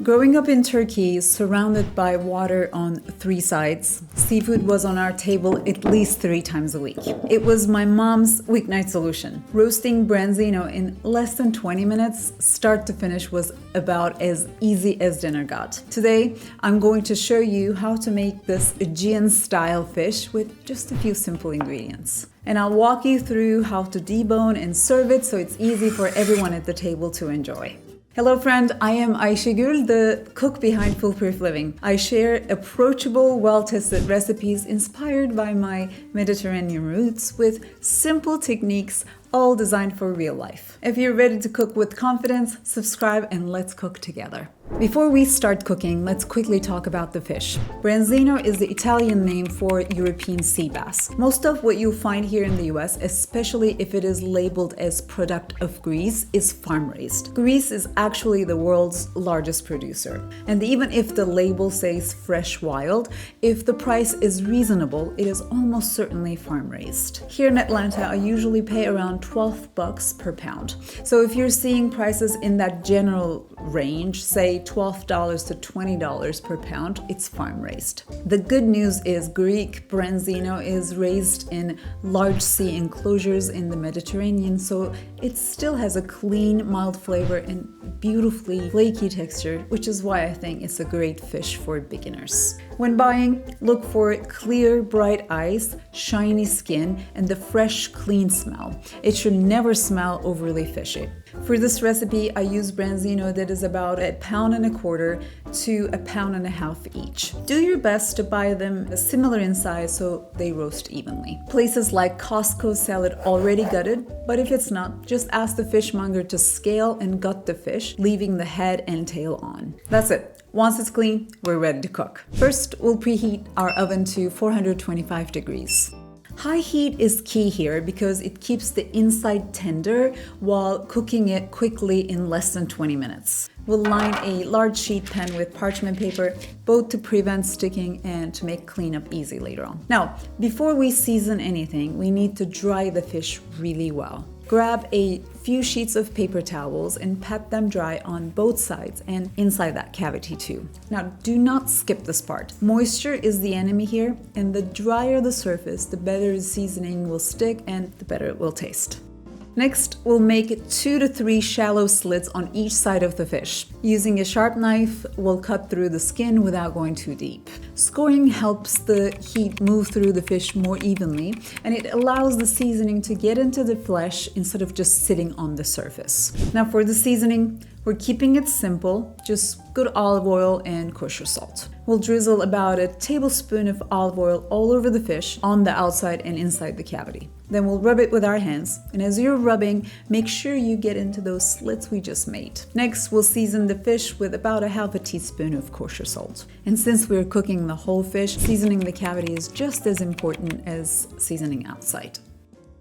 Growing up in Turkey, surrounded by water on three sides, seafood was on our table at least 3 times a week. It was my mom's weeknight solution. Roasting branzino in less than 20 minutes, start to finish, was about as easy as dinner got. Today, I'm going to show you how to make this Aegean style fish with just a few simple ingredients. And I'll walk you through how to debone and serve it so it's easy for everyone at the table to enjoy. Hello friend, I am Ayşegül, the cook behind Foolproof Living. I share approachable, well-tested recipes inspired by my Mediterranean roots with simple techniques all designed for real life. If you're ready to cook with confidence, subscribe and let's cook together. Before we start cooking, let's quickly talk about the fish. Branzino is the Italian name for European sea bass. Most of what you'll find here in the US, especially if it is labeled as product of Greece, is farm-raised. Greece is actually the world's largest producer. And even if the label says fresh wild, if the price is reasonable, it is almost certainly farm-raised. Here in Atlanta, I usually pay around $12 per pound. So if you're seeing prices in that general range, say $12 to $20 per pound, it's farm-raised. The good news is Greek branzino is raised in large sea enclosures in the Mediterranean, so it still has a clean, mild flavor and beautifully flaky texture, which is why I think it's a great fish for beginners. When buying, look for clear, bright eyes, shiny skin, and the fresh, clean smell. It should never smell overly fishy. For this recipe, I use branzino that is about 1.25 pounds to 1.5 pounds each. Do your best to buy them similar in size so they roast evenly. Places like Costco sell it already gutted, but if it's not, just ask the fishmonger to scale and gut the fish, leaving the head and tail on. That's it. Once it's clean, we're ready to cook. First, we'll preheat our oven to 425 degrees. High heat is key here because it keeps the inside tender while cooking it quickly in less than 20 minutes. We'll line a large sheet pan with parchment paper, both to prevent sticking and to make cleanup easy later on. Now, before we season anything, we need to dry the fish really well. Grab a few sheets of paper towels and pat them dry on both sides and inside that cavity too. Now, do not skip this part. Moisture is the enemy here, and the drier the surface, the better the seasoning will stick and the better it will taste. Next, we'll make 2 to 3 shallow slits on each side of the fish. Using a sharp knife, we'll cut through the skin without going too deep. Scoring helps the heat move through the fish more evenly, and it allows the seasoning to get into the flesh instead of just sitting on the surface. Now for the seasoning, we're keeping it simple, just good olive oil and kosher salt. We'll drizzle about 1 tablespoon of olive oil all over the fish on the outside and inside the cavity. Then we'll rub it with our hands, and as you're rubbing, make sure you get into those slits we just made. Next, we'll season the fish with about 1/2 teaspoon of kosher salt. And since we're cooking the whole fish, seasoning the cavity is just as important as seasoning outside.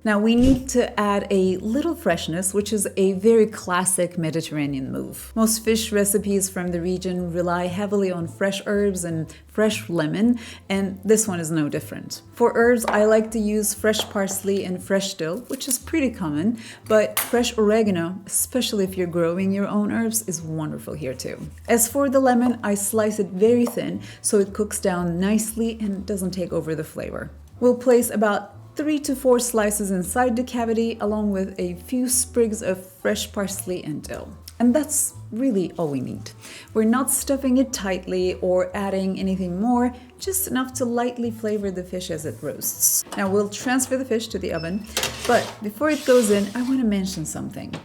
Now we need to add a little freshness, which is a very classic Mediterranean move. Most fish recipes from the region rely heavily on fresh herbs and fresh lemon, and this one is no different. For herbs, I like to use fresh parsley and fresh dill, which is pretty common, but fresh oregano, especially if you're growing your own herbs, is wonderful here too. As for the lemon, I slice it very thin so it cooks down nicely and doesn't take over the flavor. We'll place about 3 to 4 slices inside the cavity, along with a few sprigs of fresh parsley and dill. And that's really all we need. We're not stuffing it tightly or adding anything more, just enough to lightly flavor the fish as it roasts. Now we'll transfer the fish to the oven, but before it goes in, I want to mention something.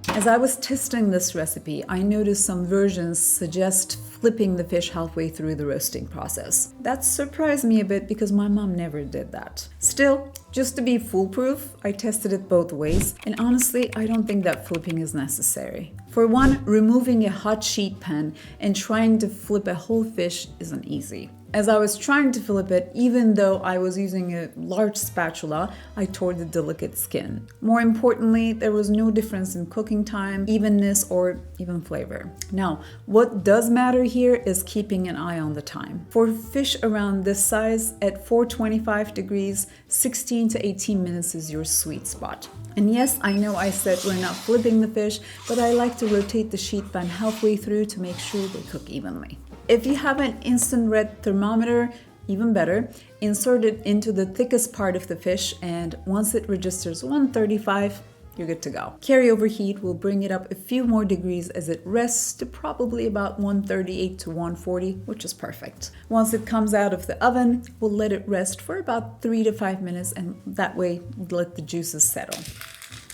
As I was testing this recipe, I noticed some versions suggest flipping the fish halfway through the roasting process. That surprised me a bit because my mom never did that. Still, just to be foolproof, I tested it both ways, and honestly, I don't think that flipping is necessary. For one, removing a hot sheet pan and trying to flip a whole fish isn't easy. As I was trying to flip it, even though I was using a large spatula, I tore the delicate skin. More importantly, there was no difference in cooking time, evenness, or even flavor. Now, what does matter here is keeping an eye on the time. For fish around this size, at 425 degrees, 16 to 18 minutes is your sweet spot. And yes, I know I said we're not flipping the fish, but I like to rotate the sheet pan halfway through to make sure they cook evenly. If you have an instant red thermometer, even better, insert it into the thickest part of the fish, and once it registers 135, you're good to go. Carryover heat will bring it up a few more degrees as it rests to probably about 138 to 140, which is perfect. Once it comes out of the oven, we'll let it rest for about 3 to 5 minutes, and that way let the juices settle.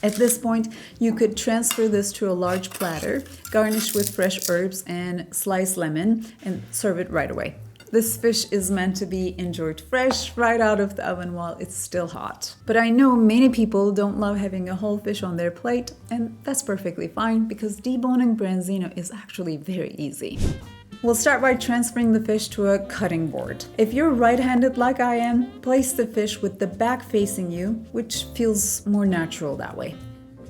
At this point, you could transfer this to a large platter, garnish with fresh herbs and sliced lemon, and serve it right away. This fish is meant to be enjoyed fresh right out of the oven while it's still hot. But I know many people don't love having a whole fish on their plate, and that's perfectly fine because deboning branzino is actually very easy. We'll start by transferring the fish to a cutting board. If you're right-handed like I am, place the fish with the back facing you, which feels more natural that way.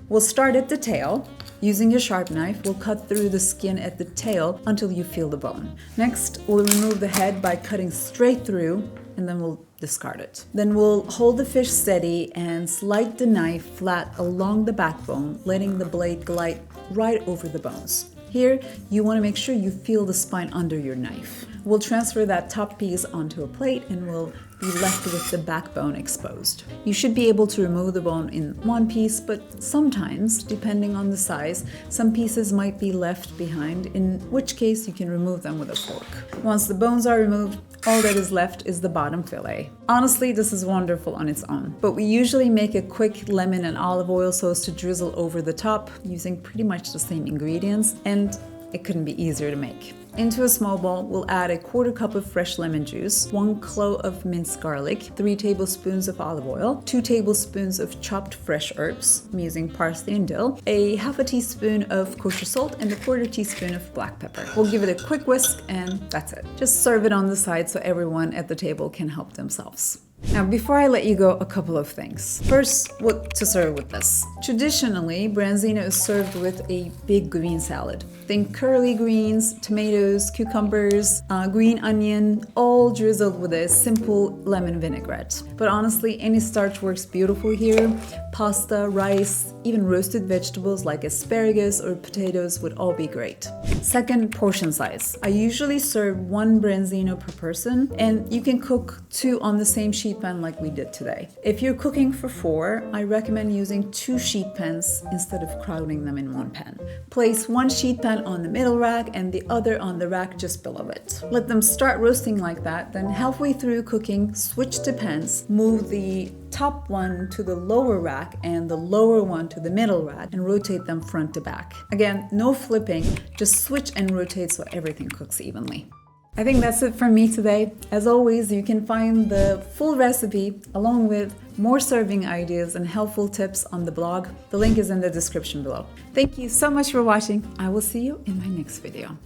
We'll start at the tail. Using a sharp knife, we'll cut through the skin at the tail until you feel the bone. Next, we'll remove the head by cutting straight through, and then we'll discard it. Then we'll hold the fish steady and slide the knife flat along the backbone, letting the blade glide right over the bones. Here, you want to make sure you feel the spine under your knife. We'll transfer that top piece onto a plate and we'll be left with the backbone exposed. You should be able to remove the bone in one piece, but sometimes, depending on the size, some pieces might be left behind, in which case you can remove them with a fork. Once the bones are removed, all that is left is the bottom fillet. Honestly, this is wonderful on its own, but we usually make a quick lemon and olive oil sauce to drizzle over the top using pretty much the same ingredients, and it couldn't be easier to make. Into a small bowl, we'll add a 1/4 cup of fresh lemon juice, 1 clove of minced garlic, 3 tablespoons of olive oil, 2 tablespoons of chopped fresh herbs, I'm using parsley and dill, a 1/2 teaspoon of kosher salt, and a 1/4 teaspoon of black pepper. We'll give it a quick whisk and that's it. Just serve it on the side so everyone at the table can help themselves. Now, before I let you go, a couple of things. First, what to serve with this. Traditionally, branzino is served with a big green salad. Think curly greens, tomatoes, cucumbers, green onion, all drizzled with a simple lemon vinaigrette. But honestly, any starch works beautiful here. Pasta, rice, even roasted vegetables like asparagus or potatoes would all be great. Second, portion size. I usually serve 1 branzino per person, and you can cook 2 on the same sheet pan like we did today. If you're cooking for 4, I recommend using 2 sheet pans instead of crowding them in one pan. Place 1 sheet pan on the middle rack and the other on the rack just below it. Let them start roasting like that, then halfway through cooking, switch to pans, move the top one to the lower rack and the lower one to the middle rack, and rotate them front to back. Again, no flipping, just switch and rotate so everything cooks evenly. I think that's it from me today. As always, you can find the full recipe along with more serving ideas and helpful tips on the blog. The link is in the description below. Thank you so much for watching. I will see you in my next video.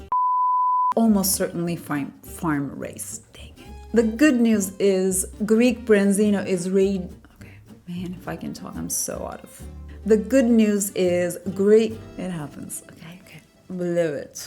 Almost certainly farm raised. Dang it. The good news is Greek branzino is ready. Okay, man, if I can talk, I'm so out of. The good news is great. It happens. Okay. Blew it.